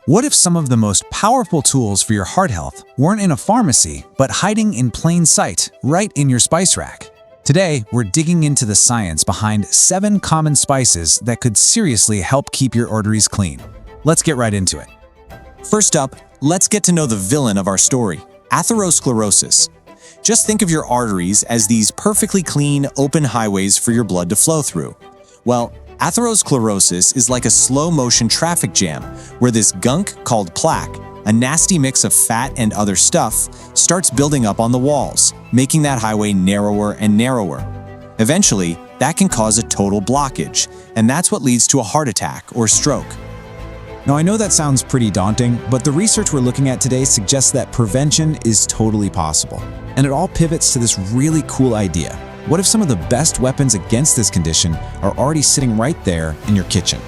What if some of the most powerful tools for your heart health weren't in a pharmacy, but hiding in plain sight, right in your spice rack? Today, we're digging into the science behind 7 common spices that could seriously help keep your arteries clean. Let's get right into it. First up, let's get to know the villain of our story, atherosclerosis. Just think of your arteries as these perfectly clean, open highways for your blood to flow through. Well, atherosclerosis is like a slow-motion traffic jam where this gunk called plaque, a nasty mix of fat and other stuff, starts building up on the walls, making that highway narrower and narrower. Eventually, that can cause a total blockage, and that's what leads to a heart attack or stroke. Now, I know that sounds pretty daunting, but the research we're looking at today suggests that prevention is totally possible. And it all pivots to this really cool idea. What if some of the best weapons against this condition are already sitting right there in your kitchen?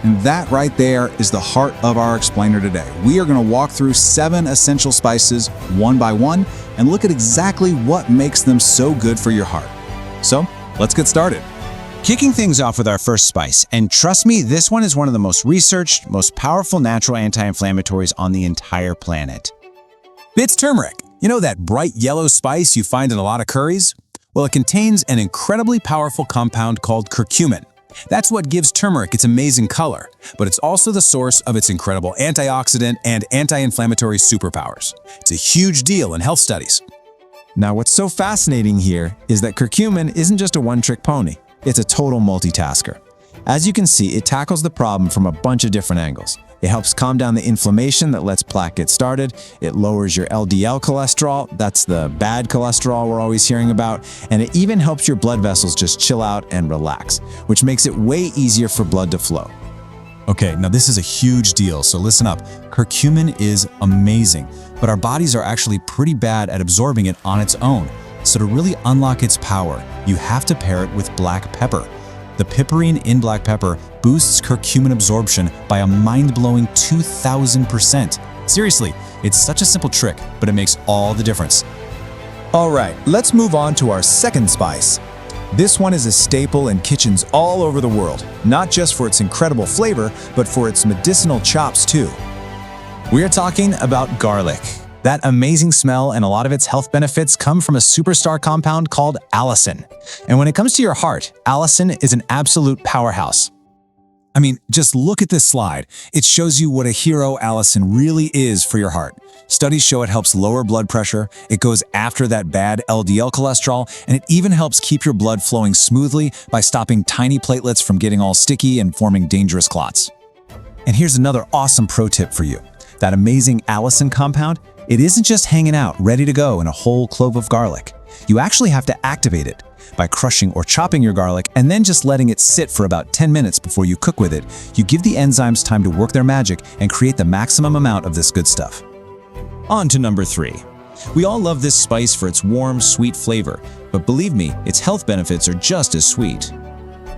And that right there is the heart of our explainer today. We are going to walk through 7 essential spices one by one and look at exactly what makes them so good for your heart. So, let's get started. Kicking things off with our first spice, and trust me, this one is one of the most researched, most powerful natural anti-inflammatories on the entire planet. It's turmeric. You know that bright yellow spice you find in a lot of curries? Well, it contains an incredibly powerful compound called curcumin. That's what gives turmeric its amazing color, but it's also the source of its incredible antioxidant and anti-inflammatory superpowers. It's a huge deal in health studies. Now, what's so fascinating here is that curcumin isn't just a one-trick pony. It's a total multitasker. As you can see, it tackles the problem from a bunch of different angles. It helps calm down the inflammation that lets plaque get started. It lowers your LDL cholesterol, that's the bad cholesterol we're always hearing about, and it even helps your blood vessels just chill out and relax, which makes it way easier for blood to flow. Okay, now this is a huge deal, so listen up. Curcumin is amazing, but our bodies are actually pretty bad at absorbing it on its own. So to really unlock its power, you have to pair it with black pepper. The piperine in black pepper boosts curcumin absorption by a mind-blowing 2,000%. Seriously, it's such a simple trick, but it makes all the difference. All right, let's move on to our second spice. This one is a staple in kitchens all over the world, not just for its incredible flavor, but for its medicinal chops too. We're talking about garlic. That amazing smell and a lot of its health benefits come from a superstar compound called allicin. And when it comes to your heart, allicin is an absolute powerhouse. I mean, just look at this slide. It shows you what a hero allicin really is for your heart. Studies show it helps lower blood pressure, it goes after that bad LDL cholesterol, and it even helps keep your blood flowing smoothly by stopping tiny platelets from getting all sticky and forming dangerous clots. And here's another awesome pro tip for you. That amazing allicin compound, it isn't just hanging out ready to go in a whole clove of garlic. You actually have to activate it by crushing or chopping your garlic and then just letting it sit for about 10 minutes before you cook with it. You give the enzymes time to work their magic and create the maximum amount of this good stuff. On to number 3. We all love this spice for its warm, sweet flavor, but believe me, its health benefits are just as sweet.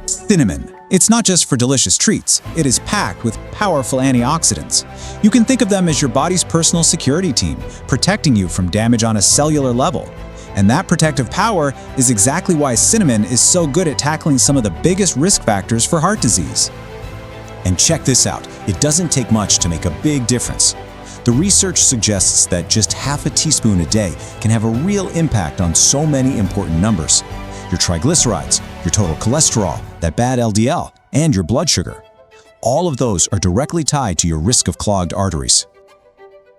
Cinnamon. It's not just for delicious treats, it is packed with powerful antioxidants. You can think of them as your body's personal security team, protecting you from damage on a cellular level. And that protective power is exactly why cinnamon is so good at tackling some of the biggest risk factors for heart disease. And check this out, it doesn't take much to make a big difference. The research suggests that just half a teaspoon a day can have a real impact on so many important numbers. Your triglycerides, your total cholesterol, that bad LDL, and your blood sugar. All of those are directly tied to your risk of clogged arteries.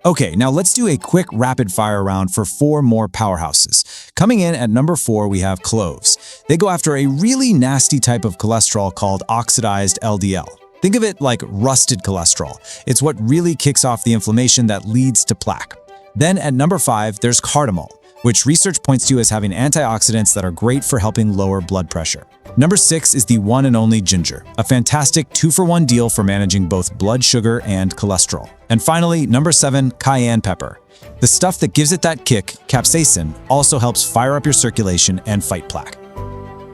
Okay, now let's do a quick rapid-fire round for 4 more powerhouses. Coming in at number 4, we have cloves. They go after a really nasty type of cholesterol called oxidized LDL. Think of it like rusted cholesterol. It's what really kicks off the inflammation that leads to plaque. Then at number 5, there's cardamom, which research points to as having antioxidants that are great for helping lower blood pressure. Number 6 is the one and only ginger, a fantastic 2-for-1 deal for managing both blood sugar and cholesterol. And finally, number 7, cayenne pepper. The stuff that gives it that kick, capsaicin, also helps fire up your circulation and fight plaque.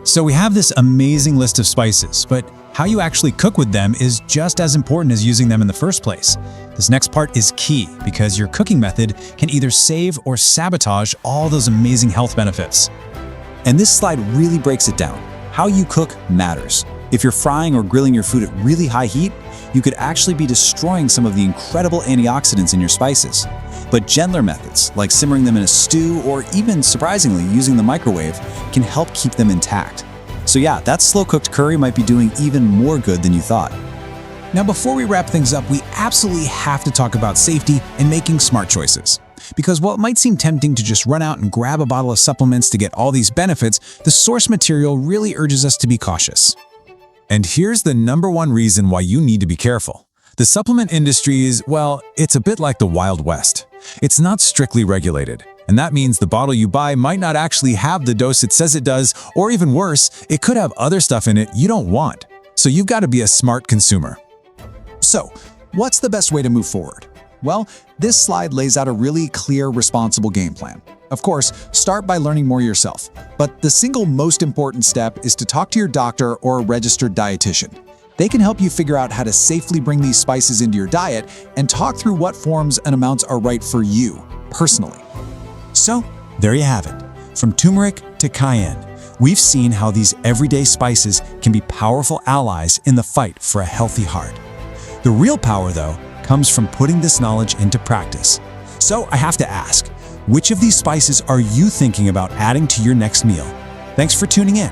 So we have this amazing list of spices, but how you actually cook with them is just as important as using them in the first place. This next part is key because your cooking method can either save or sabotage all those amazing health benefits. And this slide really breaks it down. How you cook matters. If you're frying or grilling your food at really high heat, you could actually be destroying some of the incredible antioxidants in your spices. But gentler methods, like simmering them in a stew or even, surprisingly, using the microwave, can help keep them intact. So yeah, that slow-cooked curry might be doing even more good than you thought. Now, before we wrap things up, we absolutely have to talk about safety and making smart choices. Because while it might seem tempting to just run out and grab a bottle of supplements to get all these benefits, the source material really urges us to be cautious. And here's the #1 reason why you need to be careful. The supplement industry is, well, it's a bit like the Wild West. It's not strictly regulated, and that means the bottle you buy might not actually have the dose it says it does, or even worse, it could have other stuff in it you don't want. So you've got to be a smart consumer. So, what's the best way to move forward? Well, this slide lays out a really clear, responsible game plan. Of course, start by learning more yourself. But the single most important step is to talk to your doctor or a registered dietitian. They can help you figure out how to safely bring these spices into your diet and talk through what forms and amounts are right for you, personally. So, there you have it. From turmeric to cayenne, we've seen how these everyday spices can be powerful allies in the fight for a healthy heart. The real power, though, comes from putting this knowledge into practice. So I have to ask, which of these spices are you thinking about adding to your next meal? Thanks for tuning in.